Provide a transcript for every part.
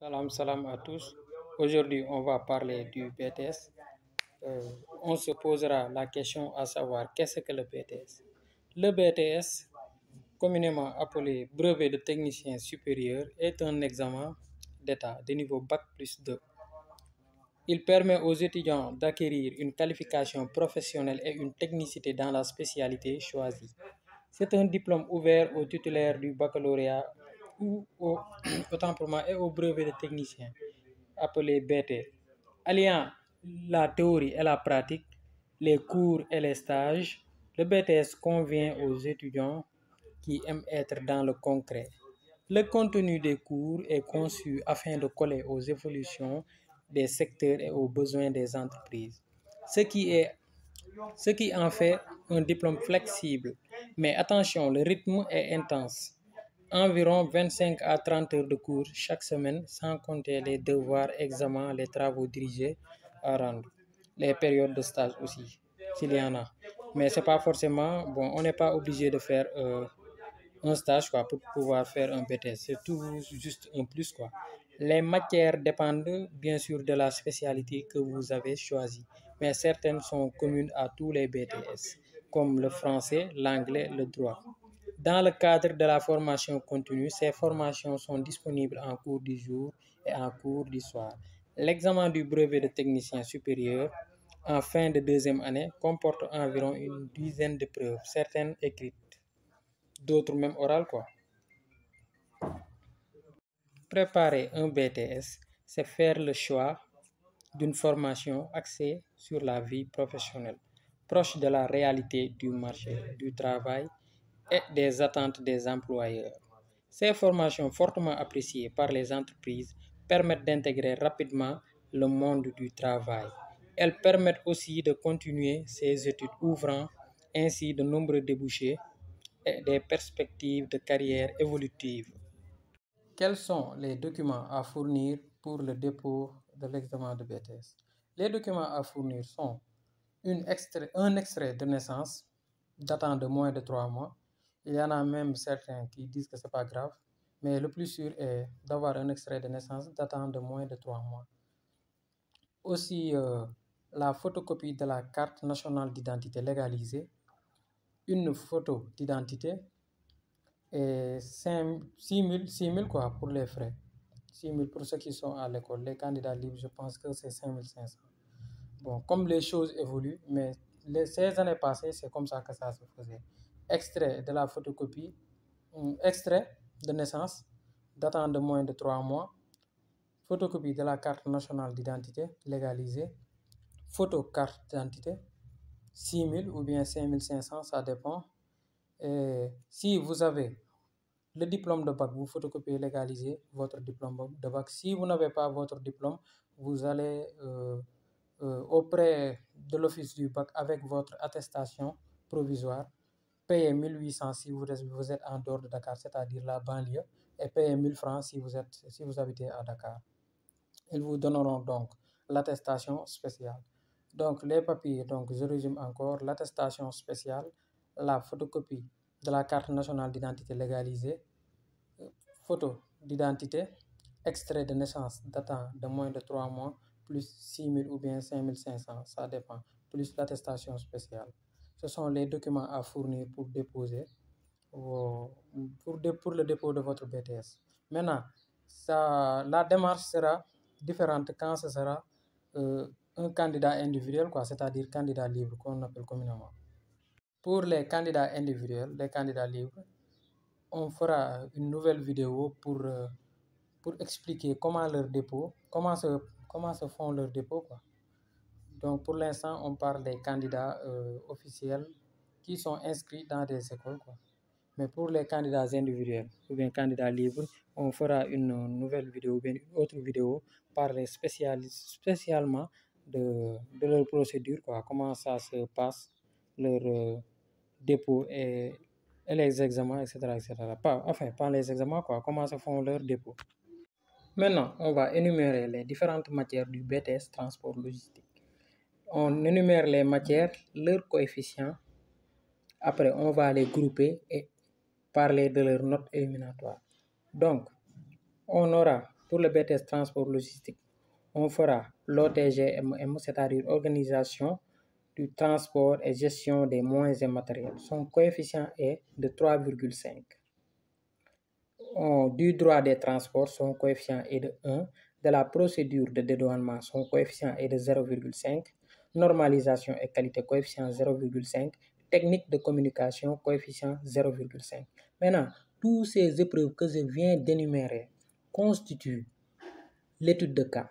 Salam, salam à tous. Aujourd'hui, on va parler du BTS. On se posera la question à savoir qu'est-ce que le BTS. Le BTS, communément appelé brevet de technicien supérieur, est un examen d'État de niveau Bac plus 2. Il permet aux étudiants d'acquérir une qualification professionnelle et une technicité dans la spécialité choisie. C'est un diplôme ouvert aux titulaires du baccalauréat ou autant pour moi, et au brevet de technicien, appelé BT, alliant la théorie et la pratique, les cours et les stages. Le BTS convient aux étudiants qui aiment être dans le concret. Le contenu des cours est conçu afin de coller aux évolutions des secteurs et aux besoins des entreprises, ce qui en fait un diplôme flexible. Mais attention, le rythme est intense. Environ 25 à 30 heures de cours chaque semaine, sans compter les devoirs, examens, les travaux dirigés à rendre, les périodes de stage aussi, s'il y en a. Mais c'est pas forcément, bon, on n'est pas obligé de faire un stage quoi, pour pouvoir faire un BTS. C'est tout juste un plus, quoi. Les matières dépendent bien sûr de la spécialité que vous avez choisie, mais certaines sont communes à tous les BTS, comme le français, l'anglais, le droit. Dans le cadre de la formation continue, ces formations sont disponibles en cours du jour et en cours du soir. L'examen du brevet de technicien supérieur en fin de deuxième année comporte environ une dizaine de preuves, certaines écrites, d'autres même orales, quoi. Préparer un BTS, c'est faire le choix d'une formation axée sur la vie professionnelle, proche de la réalité du marché du travail et des attentes des employeurs. Ces formations fortement appréciées par les entreprises permettent d'intégrer rapidement le monde du travail. Elles permettent aussi de continuer ses études, ouvrant ainsi de nombreux débouchés et des perspectives de carrière évolutive. Quels sont les documents à fournir pour le dépôt de l'examen de BTS? Les documents à fournir sont un extrait de naissance datant de moins de 3 mois. Il y en a même certains qui disent que ce n'est pas grave, mais le plus sûr est d'avoir un extrait de naissance datant de moins de 3 mois. Aussi, la photocopie de la carte nationale d'identité légalisée, une photo d'identité et 6 000 quoi pour les frais. 6 000 pour ceux qui sont à l'école. Les candidats libres, je pense que c'est 5 500. Bon, comme les choses évoluent, mais ces années passées, c'est comme ça que ça se faisait. Extrait de la photocopie, extrait de naissance datant de moins de 3 mois, photocopie de la carte nationale d'identité légalisée, photo carte d'identité, 6 000 ou bien 5 500, ça dépend. Et si vous avez le diplôme de bac, vous photocopiez légaliser votre diplôme de bac. Si vous n'avez pas votre diplôme, vous allez auprès de l'office du bac avec votre attestation provisoire, payer 1800 si vous êtes en dehors de Dakar, c'est-à-dire la banlieue, et payer 1000 francs si vous habitez à Dakar. Ils vous donneront donc l'attestation spéciale. Donc les papiers, donc je résume encore, l'attestation spéciale, la photocopie de la carte nationale d'identité légalisée, photo d'identité, extrait de naissance datant de moins de 3 mois, plus 6 000 ou bien 5 500, ça dépend, plus l'attestation spéciale. Ce sont les documents à fournir pour déposer, pour le dépôt de votre BTS. Maintenant, la démarche sera différente quand ce sera un candidat individuel, c'est-à-dire candidat libre, qu'on appelle communément. Pour les candidats individuels, les candidats libres, on fera une nouvelle vidéo pour expliquer comment leur dépôt, comment se font leurs dépôts, quoi. Donc pour l'instant, on parle des candidats officiels qui sont inscrits dans des écoles, quoi. Mais pour les candidats individuels ou bien candidats libres, on fera une nouvelle vidéo ou bien une autre vidéo parler spécialement de leur procédure, quoi, comment ça se passe, leur dépôt et les examens, etc. etc. Pas les examens, quoi, comment se font leurs dépôts. Maintenant, on va énumérer les différentes matières du BTS transport logistique. On énumère les matières, leurs coefficients. Après, on va les grouper et parler de leurs notes éliminatoires. Donc, on aura pour le BTS transport logistique, on fera l'OTGMM, c'est-à-dire organisation du transport et gestion des moyens et matériels. Son coefficient est de 3,5. Du droit des transports, son coefficient est de 1. De la procédure de dédouanement, son coefficient est de 0,5. Normalisation et qualité, coefficient 0,5. Technique de communication, coefficient 0,5. Maintenant, toutes ces épreuves que je viens d'énumérer constituent l'étude de cas.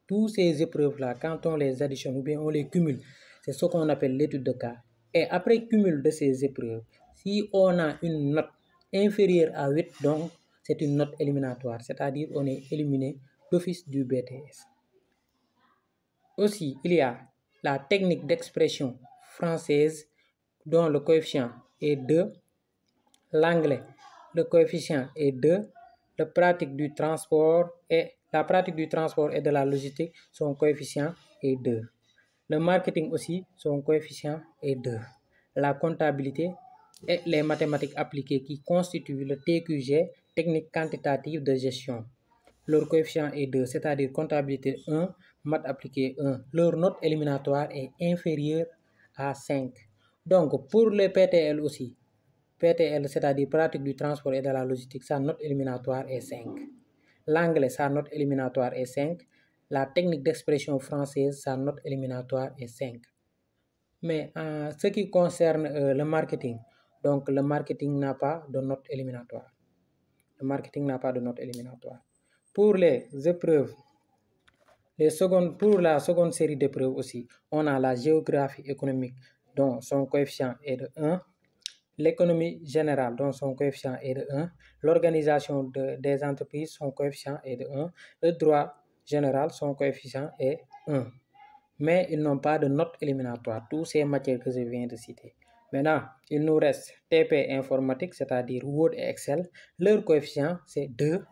Toutes ces épreuves-là, quand on les additionne ou bien on les cumule, c'est ce qu'on appelle l'étude de cas. Et après cumul de ces épreuves, si on a une note inférieure à 8, donc c'est une note éliminatoire, c'est-à-dire on est éliminé d'office du BTS. Aussi, il y a la technique d'expression française dont le coefficient est 2, l'anglais, le coefficient est 2, la pratique du transport et de la logistique, son coefficient est 2. Le marketing aussi, son coefficient est 2. La comptabilité et les mathématiques appliquées qui constituent le TQG, technique quantitative de gestion. Leur coefficient est 2, c'est-à-dire comptabilité 1, maths appliquées 1. Leur note éliminatoire est inférieure à 5. Donc, pour les PTL aussi, PTL, c'est-à-dire pratique du transport et de la logistique, sa note éliminatoire est 5. L'anglais, sa note éliminatoire est 5. La technique d'expression française, sa note éliminatoire est 5. Mais en ce qui concerne le marketing, donc le marketing n'a pas de note éliminatoire. Le marketing n'a pas de note éliminatoire. Pour les épreuves, pour la seconde série d'épreuves aussi, on a la géographie économique dont son coefficient est de 1. L'économie générale, dont son coefficient est de 1. L'organisation des entreprises, son coefficient est de 1. Le droit général, son coefficient est 1. Mais ils n'ont pas de note éliminatoire, toutes ces matières que je viens de citer. Maintenant, il nous reste TP informatique, c'est-à-dire Word et Excel. Leur coefficient, c'est 2.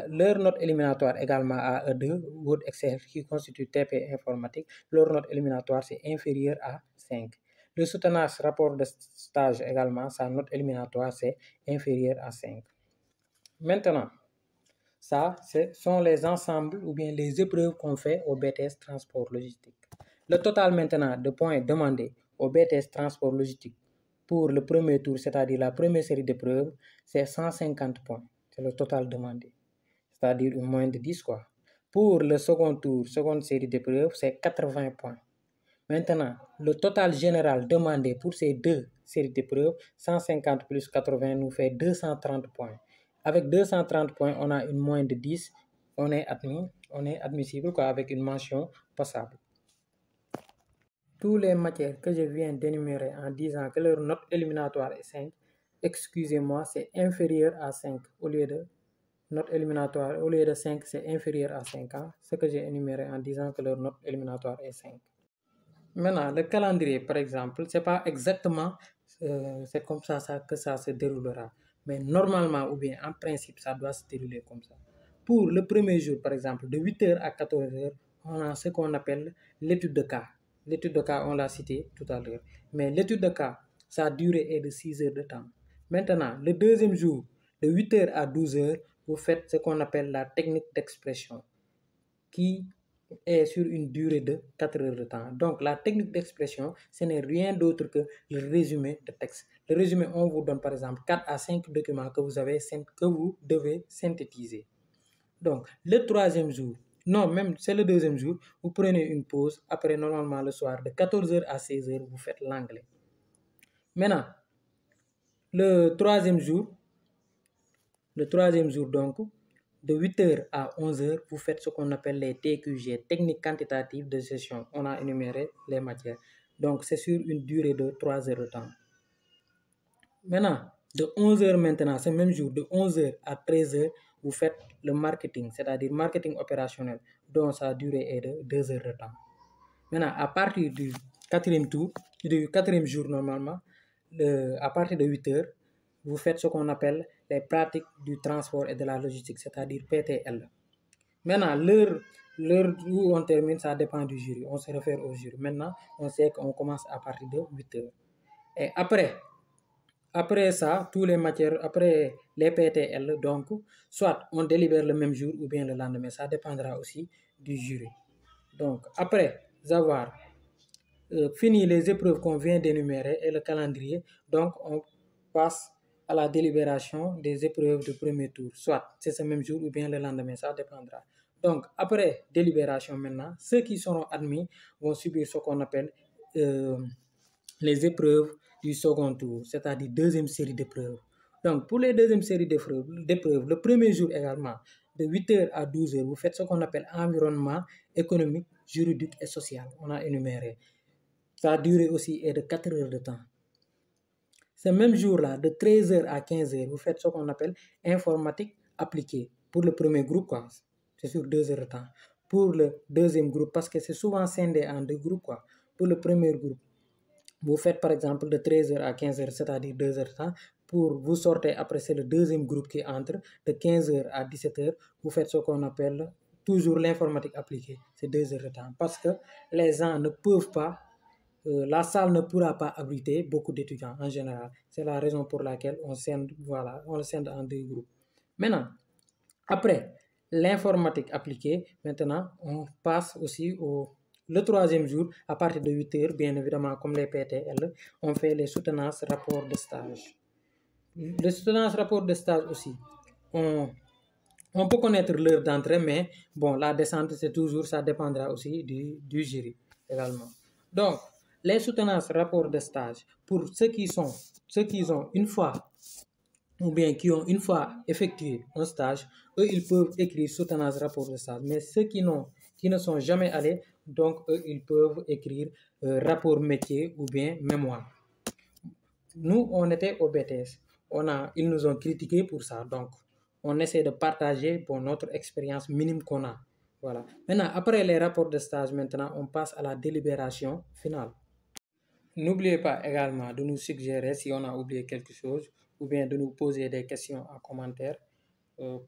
Leur note éliminatoire également à 2, Word Excel qui constitue TP informatique. Leur note éliminatoire, c'est inférieur à 5. Le soutenance rapport de stage également, sa note éliminatoire, c'est inférieur à 5. Maintenant, ça, ce sont les ensembles ou bien les épreuves qu'on fait au BTS transport logistique. Le total maintenant de points demandés au BTS transport logistique pour le premier tour, c'est-à-dire la première série d'épreuves, c'est 150 points. C'est le total demandé, c'est-à-dire une moyenne de 10 quoi. Pour le second tour, seconde série d'épreuves, c'est 80 points. Maintenant, le total général demandé pour ces deux séries d'épreuves, 150 plus 80 nous fait 230 points. Avec 230 points, on a une moyenne de 10, on est admissible quoi, avec une mention passable. Toutes les matières que je viens d'énumérer en disant que leur note éliminatoire est 5, excusez-moi, c'est inférieur à 5 au lieu de note éliminatoire, au lieu de 5, c'est inférieur à 5 ans, ce que j'ai énuméré en disant que leur note éliminatoire est 5. Maintenant, le calendrier, par exemple, c'est pas exactement, c'est comme ça que ça se déroulera. Mais normalement, ou bien en principe, ça doit se dérouler comme ça. Pour le premier jour, par exemple, de 8h à 14h, on a ce qu'on appelle l'étude de cas. L'étude de cas, on l'a cité tout à l'heure. Mais l'étude de cas, sa durée est de 6 heures de temps. Maintenant, le deuxième jour, de 8h à 12h, vous faites ce qu'on appelle la technique d'expression, qui est sur une durée de 4 heures de temps. Donc, la technique d'expression, ce n'est rien d'autre que le résumé de texte. Le résumé, on vous donne par exemple 4 à 5 documents que vous devez synthétiser. Donc, le troisième jour, non, même c'est le deuxième jour, vous prenez une pause. Après, normalement, le soir, de 14h à 16h, vous faites l'anglais. Maintenant, le troisième jour, donc, de 8h à 11h, vous faites ce qu'on appelle les TQG, techniques quantitatives de gestion. On a énuméré les matières. Donc, c'est sur une durée de 3 heures de temps. Maintenant, de 11h maintenant, ce même jour, de 11h à 13h, vous faites le marketing, c'est-à-dire marketing opérationnel, dont sa durée est de 2 heures de temps. Maintenant, à partir du quatrième jour normalement, à partir de 8h, vous faites ce qu'on appelle les pratiques du transport et de la logistique, c'est-à-dire PTL. Maintenant, l'heure où on termine, ça dépend du jury. On se réfère au jury. Maintenant, on sait qu'on commence à partir de 8h. Et après après ça, tous les matières, après les PTL, donc, soit on délibère le même jour ou bien le lendemain. Ça dépendra aussi du jury. Donc, après avoir fini les épreuves qu'on vient d'énumérer et le calendrier, donc on passe à la délibération des épreuves de premier tour. Soit c'est ce même jour ou bien le lendemain, ça dépendra. Donc, après délibération maintenant, ceux qui seront admis vont subir ce qu'on appelle les épreuves du second tour, c'est-à-dire deuxième série d'épreuves. Donc, pour les deuxièmes séries d'épreuves, le premier jour également, de 8h à 12h, vous faites ce qu'on appelle environnement économique, juridique et social. On a énuméré. Sa durée aussi est de 4 heures de temps. Ce même jour-là, de 13h à 15h, vous faites ce qu'on appelle informatique appliquée. Pour le premier groupe, quoi, c'est sur 2 heures de temps. Pour le deuxième groupe, parce que c'est souvent scindé en deux groupes, quoi. Pour le premier groupe, vous faites par exemple de 13h à 15h, c'est-à-dire 2 heures de temps. Pour vous sortez, après c'est le deuxième groupe qui entre, de 15h à 17h, vous faites ce qu'on appelle toujours l'informatique appliquée, c'est 2 heures de temps. Parce que les gens ne peuvent pas, la salle ne pourra pas abriter beaucoup d'étudiants en général. C'est la raison pour laquelle on scinde, voilà, on le scinde en deux groupes. Maintenant, après l'informatique appliquée, maintenant on passe aussi au le troisième jour, à partir de 8h, bien évidemment, comme les PTL, on fait les soutenances rapports de stage. Les soutenances rapports de stage aussi, on peut connaître l'heure d'entrée, mais bon, la descente, c'est toujours, ça dépendra aussi du jury également. Donc, les soutenances rapports de stage, pour ceux qui ont une fois, ou bien qui ont une fois effectué un stage, eux, ils peuvent écrire soutenance rapport de stage. Mais ceux qui ne sont jamais allés, donc eux, ils peuvent écrire rapport métier ou bien mémoire. Nous, on était au BTS. Ils nous ont critiqué pour ça. Donc, on essaie de partager pour notre expérience minime qu'on a. Voilà. Maintenant, après les rapports de stage, maintenant, on passe à la délibération finale. N'oubliez pas également de nous suggérer si on a oublié quelque chose ou bien de nous poser des questions en commentaire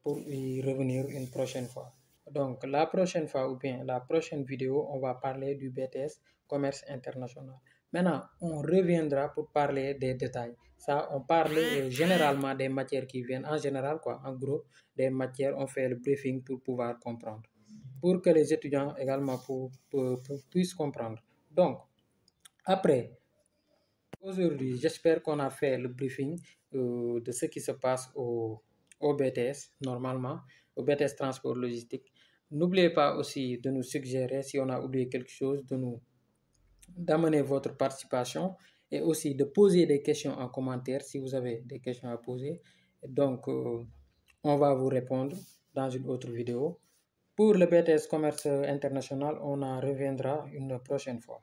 pour y revenir une prochaine fois. Donc, la prochaine fois ou bien la prochaine vidéo, on va parler du BTS Commerce International. Maintenant, on reviendra pour parler des détails. Ça, on parle généralement des matières qui viennent en général, quoi. En gros, des matières, on fait le briefing pour pouvoir comprendre. Pour que les étudiants également puissent comprendre. Donc, après, aujourd'hui, j'espère qu'on a fait le briefing de ce qui se passe au BTS, normalement, au BTS Transport Logistique. N'oubliez pas aussi de nous suggérer si on a oublié quelque chose, d'amener votre participation et aussi de poser des questions en commentaire si vous avez des questions à poser. Donc, on va vous répondre dans une autre vidéo. Pour le BTS Commerce International, on en reviendra une prochaine fois.